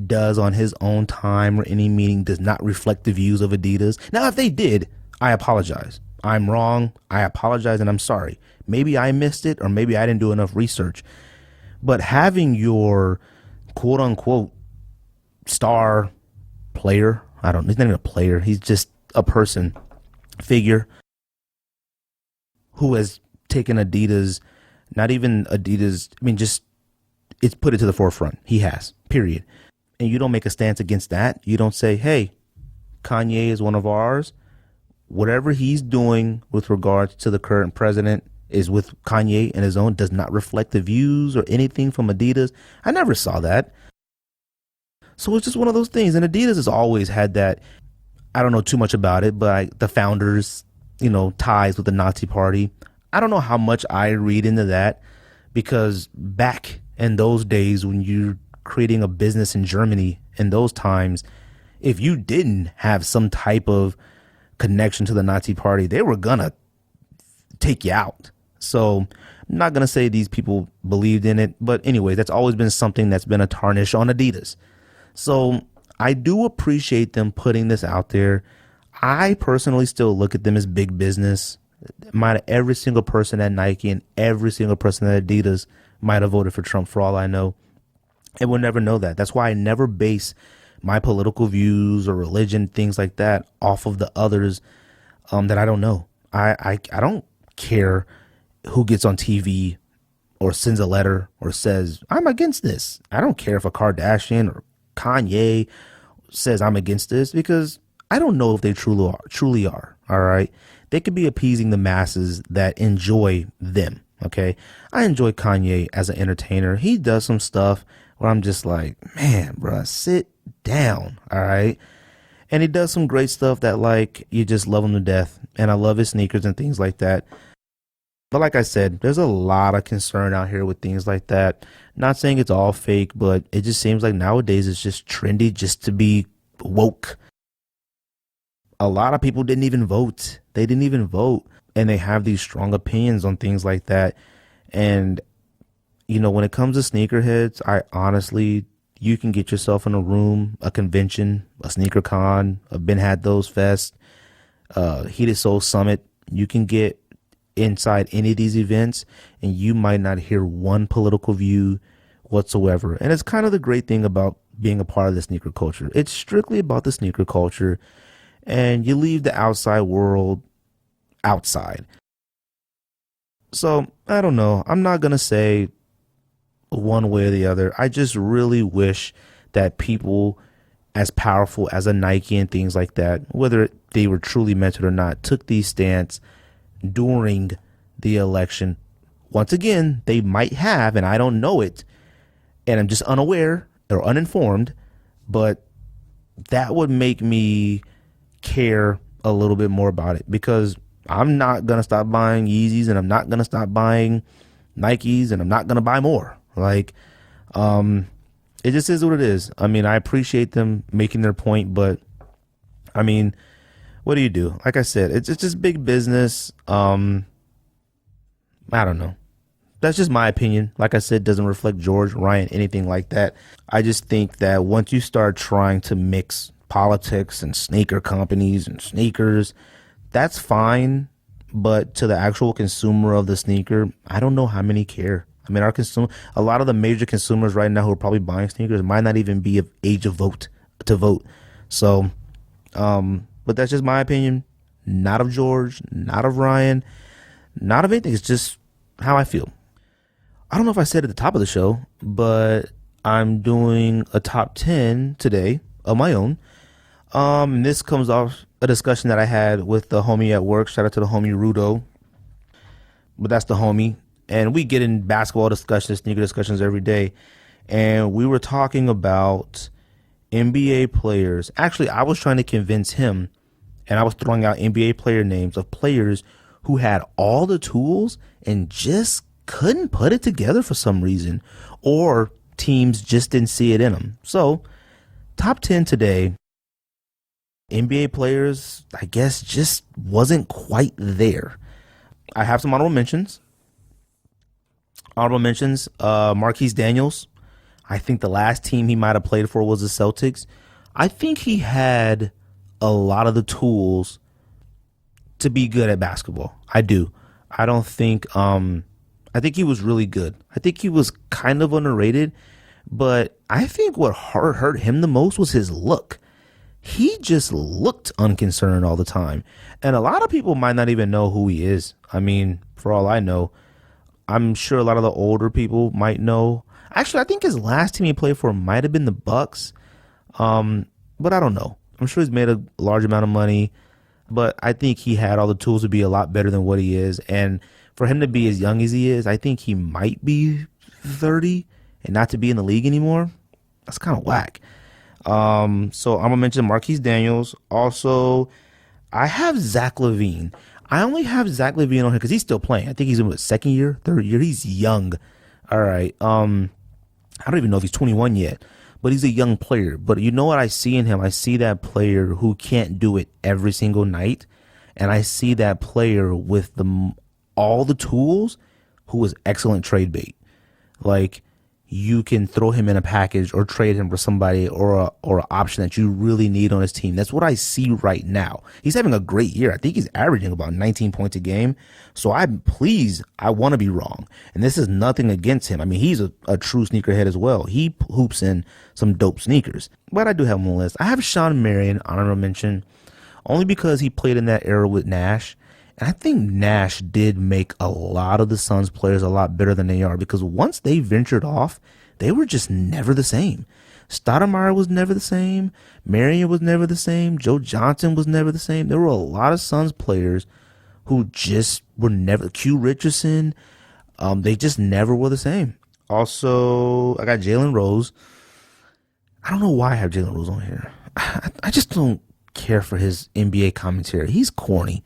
does on his own time or any meeting does not reflect the views of Adidas. Now, if they did, I apologize. I'm wrong. I apologize and I'm sorry. Maybe I missed it or maybe I didn't do enough research. But having your quote unquote star player, he's not even a player. He's just a figure who has taken Adidas, not even Adidas, it's put it to the forefront. He has, period. And you don't make a stance against that. You don't say, hey, Kanye is one of ours. Whatever he's doing with regards to the current president is with Kanye and his own, does not reflect the views or anything from Adidas. I never saw that. So it's just one of those things. And Adidas has always had that, I don't know too much about it, but the founders, ties with the Nazi party. I don't know how much I read into that, because back in those days when you're creating a business in Germany in those times, if you didn't have some type of connection to the Nazi party, they were gonna take you out. So I'm not gonna say these people believed in it, but anyway, that's always been something that's been a tarnish on Adidas. So I do appreciate them putting this out there. I personally still look at them as big business. Every single person at Nike and every single person at Adidas might have voted for Trump for all I know. And we'll never know that. That's why I never base my political views or religion, things like that, off of the others that I don't know. I don't care who gets on TV or sends a letter or says, I'm against this. I don't care if a Kardashian or Kanye says I'm against this, because I don't know if they truly are. All right. They could be appeasing the masses that enjoy them. Okay. I enjoy Kanye as an entertainer. He does some stuff where I'm just like, man, bro, sit down. All right. And he does some great stuff that, like, you just love him to death. And I love his sneakers and things like that. But like I said, there's a lot of concern out here with things like that. Not saying it's all fake, but it just seems like nowadays it's just trendy just to be woke. A lot of people didn't even vote. They didn't even vote. And they have these strong opinions on things like that. And, when it comes to sneakerheads, I honestly, you can get yourself in a room, a convention, a sneaker con, a Ben Had Those Fest, Heated Soul Summit. You can get inside any of these events and you might not hear one political view whatsoever. And it's kind of the great thing about being a part of the sneaker culture. It's strictly about the sneaker culture, and you leave the outside world outside. So I don't know. I'm not going to say one way or the other. I just really wish that people as powerful as a Nike and things like that, whether they were truly meant it or not, took these stance during the election. Once again, they might have, and I don't know it, and I'm just unaware or uninformed, but that would make me care a little bit more about it, because I'm not going to stop buying Yeezys, and I'm not going to stop buying Nikes, and I'm not going to buy more. Like, it just is what it is. I mean, I appreciate them making their point, but I mean, what do you do? Like I said, it's just big business. I don't know. That's just my opinion. Like I said, doesn't reflect George, Ryan, anything like that. I just think that once you start trying to mix politics and sneaker companies and sneakers, that's fine. But to the actual consumer of the sneaker, I don't know how many care. I mean, a lot of the major consumers right now who are probably buying sneakers might not even be of age to vote. So, but that's just my opinion. Not of George, not of Ryan, not of anything. It's just how I feel. I don't know if I said at the top of the show, but I'm doing a top 10 today of my own. And this comes off a discussion that I had with the homie at work. Shout out to the homie Rudo. but that's the homie. And we get in basketball discussions, sneaker discussions every day. And we were talking about NBA players. Actually, I was trying to convince him, and I was throwing out NBA player names of players who had all the tools and just couldn't put it together for some reason, or teams just didn't see it in them. So, top 10 today, NBA players, I guess, just wasn't quite there. I have some honorable mentions. Marquise Daniels. I think the last team he might have played for was the Celtics. I think he had a lot of the tools to be good at basketball. I do. I don't think I think he was really good. I think he was kind of underrated, but I think what hurt him the most was his look. He just looked unconcerned all the time. And a lot of people might not even know who he is. I mean, for all I know, I'm sure a lot of the older people might know. Actually, I think his last team he played for might have been the Bucks. But I don't know. I'm sure he's made a large amount of money, but I think he had all the tools to be a lot better than what he is. And for him to be as young as he is, I think he might be 30 and not to be in the league anymore. That's kind of whack. So I'm going to mention Marquise Daniels. Also, I have Zach LaVine. I only have Zach LaVine on here because he's still playing. I think he's in his second year, third year. He's young. All right. I don't even know if he's 21 yet, but he's a young player. But you know what I see in him? I see that player who can't do it every single night. And I see that player with all the tools who is excellent trade bait. Like, you can throw him in a package or trade him for somebody or an option that you really need on his team. That's what I see right now. He's having a great year. I think he's averaging about 19 points a game. So I want to be wrong. And this is nothing against him. I mean, he's a true sneakerhead as well. He hoops in some dope sneakers. But I do have him on the list. I have Sean Marion, honorable mention, only because he played in that era with Nash. And I think Nash did make a lot of the Suns players a lot better than they are, because once they ventured off, they were just never the same. Stoudemire was never the same. Marion was never the same. Joe Johnson was never the same. There were a lot of Suns players who just were never. Q Richardson, they just never were the same. Also, I got Jalen Rose. I don't know why I have Jalen Rose on here. I just don't care for his NBA commentary. He's corny.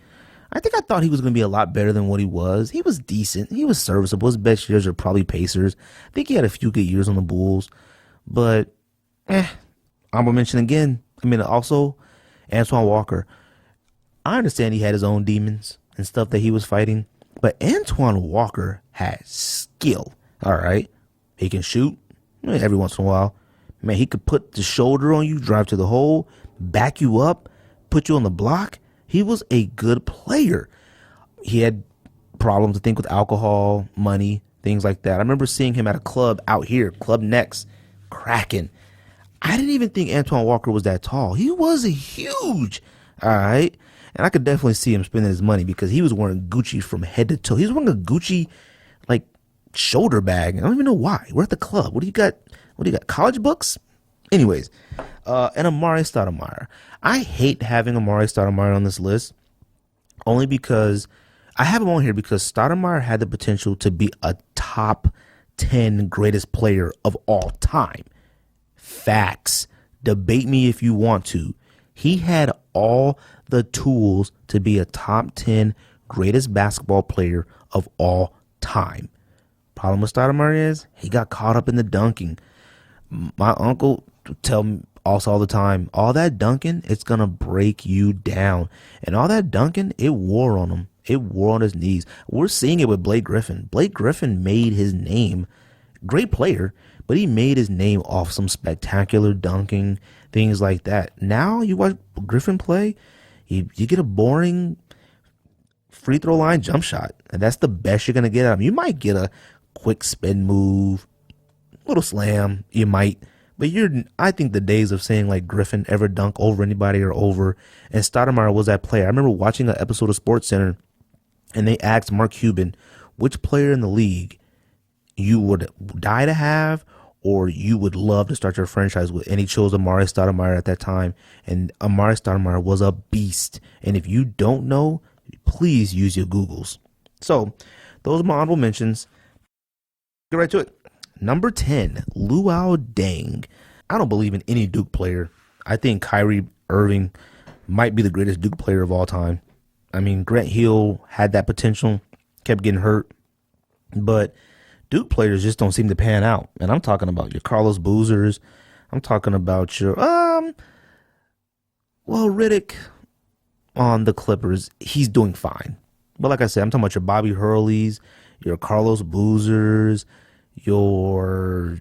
I thought he was going to be a lot better than what he was. He was decent. He was serviceable. His best years are probably Pacers. I think he had a few good years on the Bulls. But, I'm going to mention again. I mean, also, Antoine Walker. I understand he had his own demons and stuff that he was fighting. But Antoine Walker had skill. All right. He can shoot every once in a while. Man, he could put the shoulder on you, drive to the hole, back you up, put you on the block. He was a good player. He had problems, I think, with alcohol, money, things like that. I remember seeing him at a club out here, Club Next, cracking. I didn't even think Antoine Walker was that tall. He was huge, all right? And I could definitely see him spending his money because he was wearing Gucci from head to toe. He was wearing a Gucci, like, shoulder bag. I don't even know why. We're at the club. What do you got? College books? Anyways, and Amari Stoudemire. I hate having Amari Stoudemire on this list, only because I have him on here because Stoudemire had the potential to be a top 10 greatest player of all time. Facts. Debate me if you want to. He had all the tools to be a top 10 greatest basketball player of all time. Problem with Stoudemire is he got caught up in the dunking. My uncle tell me also all the time, all that dunking, it's going to break you down. And all that dunking, it wore on him. It wore on his knees. We're seeing it with Blake Griffin. Blake Griffin made his name. Great player, but he made his name off some spectacular dunking, things like that. Now you watch Griffin play, you get a boring free throw line jump shot. And that's the best you're going to get out of him. You might get a quick spin move, little slam, you might. But I think the days of saying like Griffin ever dunk over anybody are over. And Stoudemire was that player. I remember watching an episode of SportsCenter, and they asked Mark Cuban which player in the league you would die to have or you would love to start your franchise with. And he chose Amari Stoudemire at that time. And Amari Stoudemire was a beast. And if you don't know, please use your Googles. So those are my honorable mentions. Get right to it. Number 10, Luol Deng. I don't believe in any Duke player. I think Kyrie Irving might be the greatest Duke player of all time. I mean, Grant Hill had that potential, kept getting hurt. But Duke players just don't seem to pan out. And I'm talking about your Carlos Boozers. I'm talking about your, Riddick on the Clippers. He's doing fine. But like I said, I'm talking about your Bobby Hurleys, your Carlos Boozers, your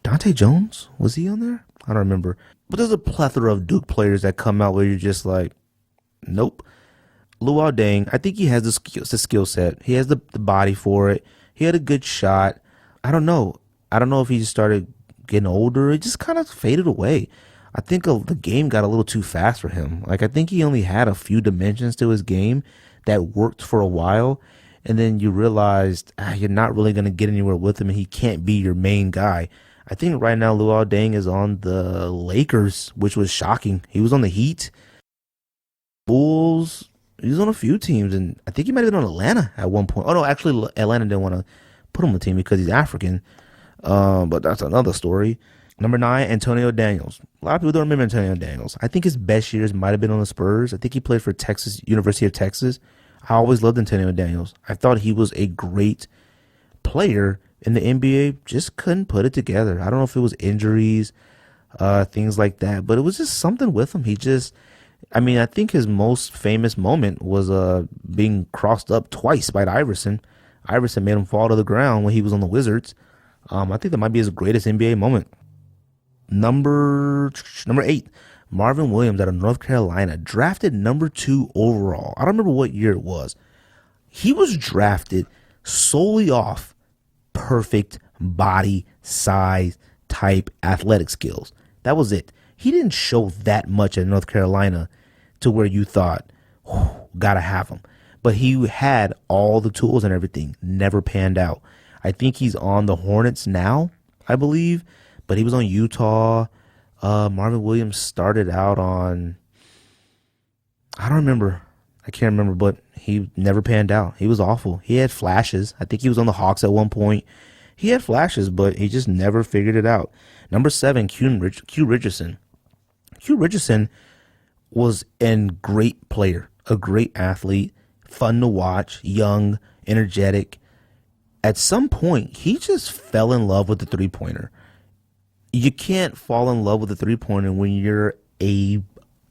Dante Jones. Was he on there? I don't remember. But there's a plethora of Duke players that come out where you're just like, nope. Luol Deng, I think he has the skill set. He has the body for it. He had a good shot. I don't know. I don't know if he just started getting older. It just kind of faded away. I think the game got a little too fast for him. Like, I think he only had a few dimensions to his game that worked for a while. And then you realized you're not really going to get anywhere with him, and he can't be your main guy. I think right now Luol Deng is on the Lakers, which was shocking. He was on the Heat, Bulls. He was on a few teams, and I think he might have been on Atlanta at one point. Oh, no, actually, Atlanta didn't want to put him on the team because he's African. But that's another story. Number 9, Antonio Daniels. A lot of people don't remember Antonio Daniels. I think his best years might have been on the Spurs. I think he played for University of Texas. I always loved Antonio Daniels. I thought he was a great player in the NBA, just couldn't put it together. I don't know if it was injuries, things like that, but it was just something with him. I think his most famous moment was being crossed up twice by Iverson. Iverson made him fall to the ground when he was on the Wizards. I think that might be his greatest NBA moment. Number 8, Marvin Williams out of North Carolina, drafted number 2 overall. I don't remember what year it was. He was drafted solely off perfect body, size, type, athletic skills. That was it. He didn't show that much at North Carolina to where you thought, gotta have him. But he had all the tools and everything. Never panned out. I think he's on the Hornets now, I believe. But he was on Utah. Marvin Williams started out on, I don't remember. I can't remember, but he never panned out. He was awful. He had flashes. I think he was on the Hawks at one point. He had flashes, but he just never figured it out. Number 7, Q Richardson. Q Richardson was a great player, a great athlete, fun to watch, young, energetic. At some point, he just fell in love with the three-pointer. You can't fall in love with the three-pointer when you're a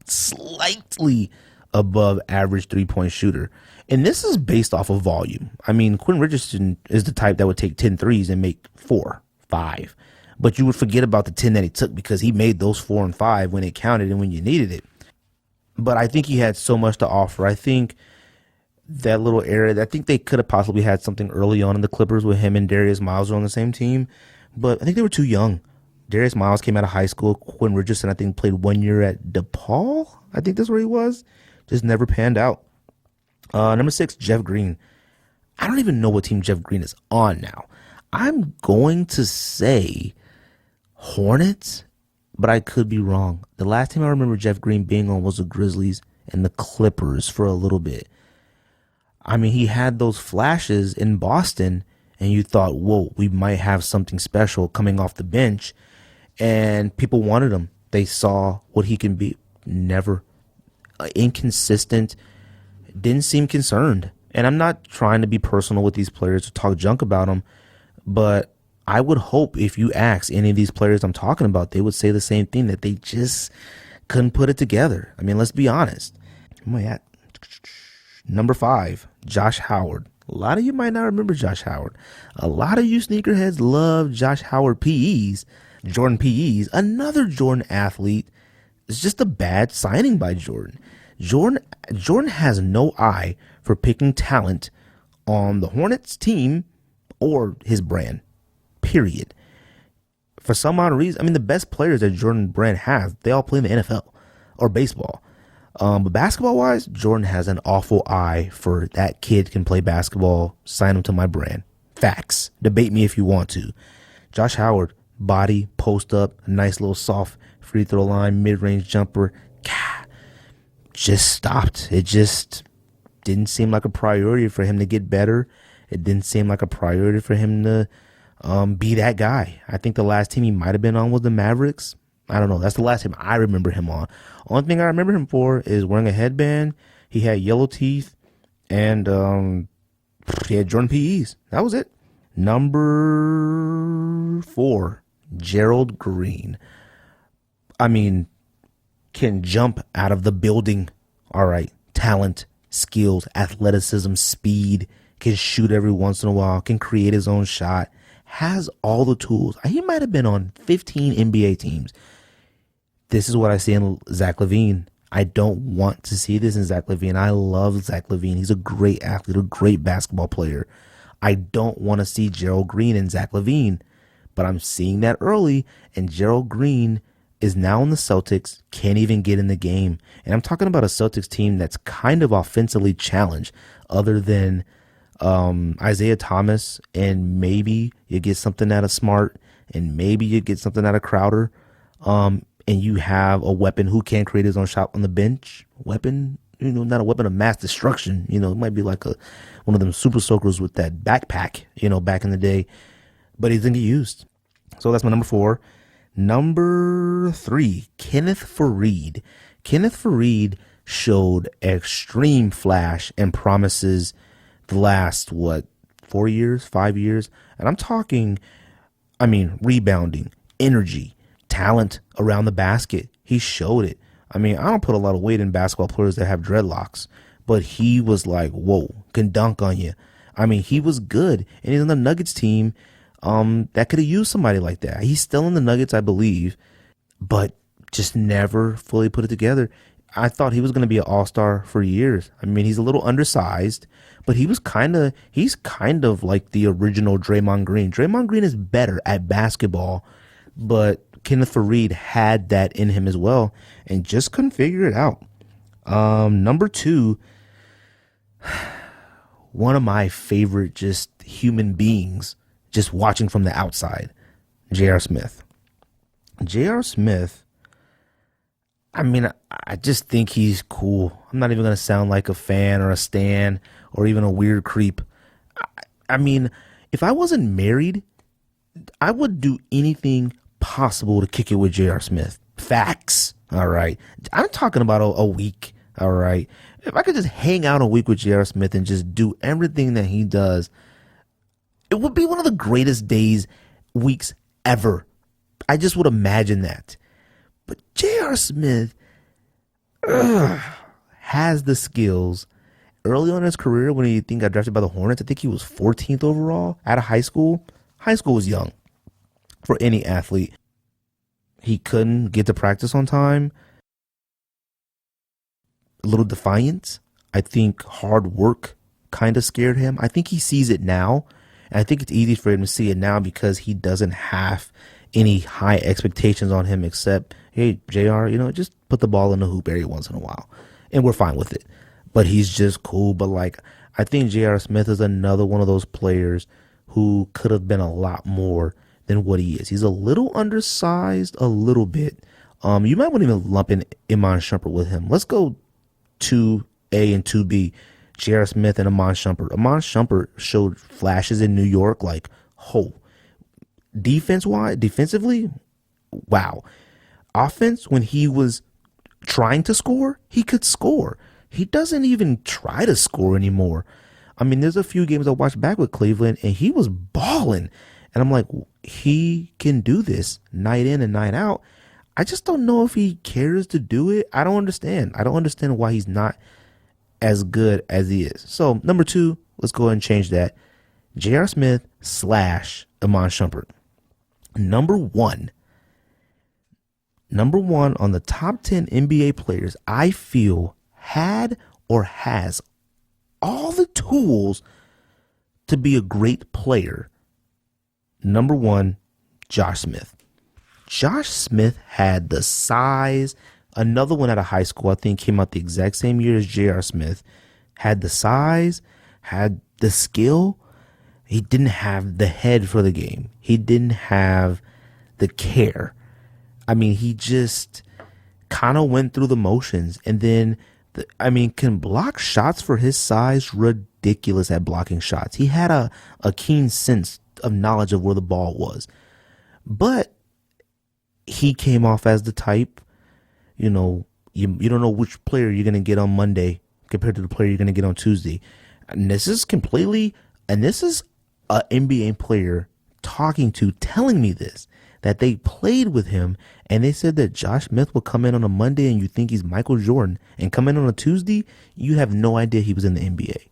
slightly above average three-point shooter. And this is based off of volume. I mean, Quentin Richardson is the type that would take 10 threes and make 4, 5. But you would forget about the 10 that he took because he made those 4 and 5 when it counted and when you needed it. But I think he had so much to offer. I think that little area, I think they could have possibly had something early on in the Clippers with him and Darius Miles on the same team. But I think they were too young. Darius Miles came out of high school. Quentin Richardson, I think, played 1 year at DePaul. I think that's where he was. Just never panned out. Number 6, Jeff Green. I don't even know what team Jeff Green is on now. I'm going to say Hornets, but I could be wrong. The last time I remember Jeff Green being on was the Grizzlies and the Clippers for a little bit. I mean, he had those flashes in Boston, and you thought, whoa, we might have something special coming off the bench, and people wanted him. They saw what he can be. Never. Inconsistent, didn't seem concerned. And I'm not trying to be personal with these players or talk junk about them, but I would hope if you ask any of these players I'm talking about, they would say the same thing, that they just couldn't put it together. I mean, let's be honest. Where am I at? Number 5, Josh Howard. A lot of you might not remember Josh Howard. A lot of you sneakerheads love Josh Howard PEs, Jordan PEs. Another Jordan athlete. It's just a bad signing by Jordan. Jordan has no eye for picking talent on the Hornets team or his brand, period. For some odd reason, I mean, the best players that Jordan brand has, they all play in the NFL or baseball. But basketball-wise, Jordan has an awful eye for that kid can play basketball, sign him to my brand. Facts. Debate me if you want to. Josh Howard, body, post up, a nice little soft free throw line, mid-range jumper. Just stopped. It just didn't seem like a priority for him to get better. It didn't seem like a priority for him to be that guy. I think the last team he might have been on was the Mavericks. I don't know. That's the last team I remember him on. Only thing I remember him for is wearing a headband. He had yellow teeth, and he had Jordan PEs. That was it. Number 4, Gerald Green. I mean, can jump out of the building. All right. Talent, skills, athleticism, speed. Can shoot every once in a while. Can create his own shot. Has all the tools. He might have been on 15 NBA teams. This is what I see in Zach LaVine. I don't want to see this in Zach LaVine. I love Zach LaVine. He's a great athlete, a great basketball player. I don't want to see Gerald Green and Zach LaVine, but I'm seeing that early, and Gerald Green is now in the Celtics, can't even get in the game. And I'm talking about a Celtics team that's kind of offensively challenged, other than Isaiah Thomas, and maybe you get something out of Smart, and maybe you get something out of Crowder. And you have a weapon who can create his own shot on the bench. Weapon, not a weapon of mass destruction. It might be like one of them super soakers with that backpack, back in the day. But he didn't get used. So that's my number 4. Number 3, Kenneth Faried. Kenneth Faried showed extreme flash and promises the last, 4 years, 5 years? And I'm talking, rebounding, energy, talent around the basket. He showed it. I don't put a lot of weight in basketball players that have dreadlocks, but he was like, whoa, can dunk on you. He was good, and he's on the Nuggets team that could have used somebody like that. He's still in the Nuggets, I believe, but just never fully put it together. I thought he was going to be an all-star for years. He's a little undersized, but he's kind of like the original Draymond Green. Draymond Green is better at basketball, but Kenneth Faried had that in him as well and just couldn't figure it out. Number 2, one of my favorite just human beings, just watching from the outside, J.R. Smith. J.R. Smith, I just think he's cool. I'm not even going to sound like a fan or a stan or even a weird creep. If I wasn't married, I would do anything possible to kick it with J.R. Smith. Facts. All right. I'm talking about a week. All right. If I could just hang out a week with J.R. Smith and just do everything that he does, it would be one of the greatest weeks ever. I just would imagine that. But J.R. Smith has the skills. Early on in his career, when he got drafted by the Hornets, I think he was 14th overall out of high school. High school was young for any athlete. He couldn't get to practice on time. A little defiance. I think hard work kind of scared him. I think he sees it now. And I think it's easy for him to see it now because he doesn't have any high expectations on him except, hey, JR, just put the ball in the hoop every once in a while. And we're fine with it. But he's just cool. But I think J.R. Smith is another one of those players who could have been a lot more than what he is. He's a little undersized, a little bit. You might want to even lump in Iman Shumpert with him. Let's go 2A and 2B. J.R. Smith and Iman Shumpert. Iman Shumpert showed flashes in New York defensively, wow. Offense, when he was trying to score, he could score. He doesn't even try to score anymore. There's a few games I watched back with Cleveland, and he was balling. And I'm like, he can do this night in and night out. I just don't know if he cares to do it. I don't understand. I don't understand why he's not as good as he is. So, number 2, let's go ahead and change that. J.R. Smith / Iman Shumpert. Number 1 on the top 10 NBA players I feel had or has all the tools to be a great player. Number 1, Josh Smith. Josh Smith had the size. Another one out of high school, I think, came out the exact same year as J.R. Smith. Had the size, had the skill. He didn't have the head for the game. He didn't have the care. He just kind of went through the motions. And then Can block shots for his size. Ridiculous at blocking shots. He had a keen sense of knowledge of where the ball was. But he came off as the type, you don't know which player you're going to get on Monday compared to the player you're going to get on Tuesday. And this is an NBA player telling me this, that they played with him and they said that Josh Smith will come in on a Monday and you think he's Michael Jordan, and come in on a Tuesday, you have no idea he was in the NBA.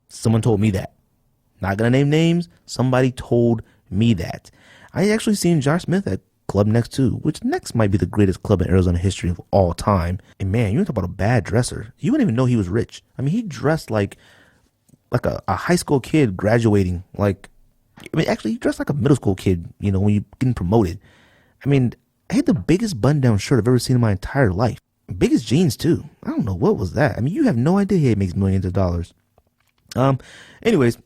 Someone told me that. Not going to name names. Somebody told me that. I actually seen Josh Smith at Club Next 2, which Next might be the greatest club in Arizona history of all time. And man, you talk about a bad dresser. You wouldn't even know he was rich. He dressed like a high school kid graduating. Actually, he dressed like a middle school kid, when you're getting promoted. I had the biggest button-down shirt I've ever seen in my entire life. Biggest jeans, too. I don't know, what was that? You have no idea he makes millions of dollars. Anyways,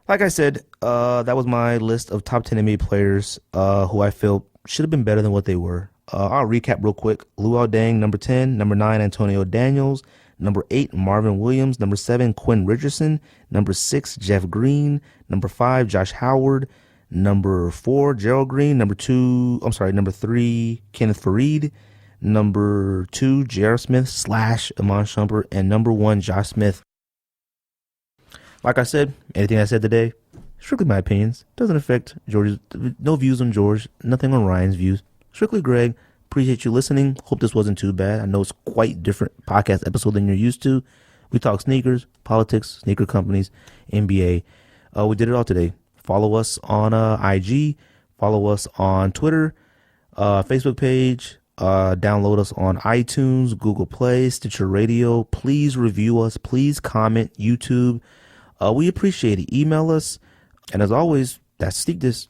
like I said, that was my list of top 10 NBA players who I felt should have been better than what they were. I'll recap real quick. Luol Deng, number 10. Number 9, Antonio Daniels. Number 8, Marvin Williams. Number 7, Quinn Richardson. Number 6, Jeff Green. Number 5, Josh Howard. Number 4, Gerald Green. Number 3, Kenneth Faried. Number 2, J.R. Smith / Iman Shumpert. And number 1, Josh Smith. Like I said, anything I said today, strictly my opinions. Doesn't affect George's. No views on George. Nothing on Ryan's views. Strictly Greg. Appreciate you listening. Hope this wasn't too bad. I know it's quite different podcast episode than you're used to. We talk sneakers, politics, sneaker companies, NBA. We did it all today. Follow us on IG. Follow us on Twitter, Facebook page. Download us on iTunes, Google Play, Stitcher Radio. Please review us. Please comment. YouTube. We appreciate it. Email us. And as always, that's Sneak This.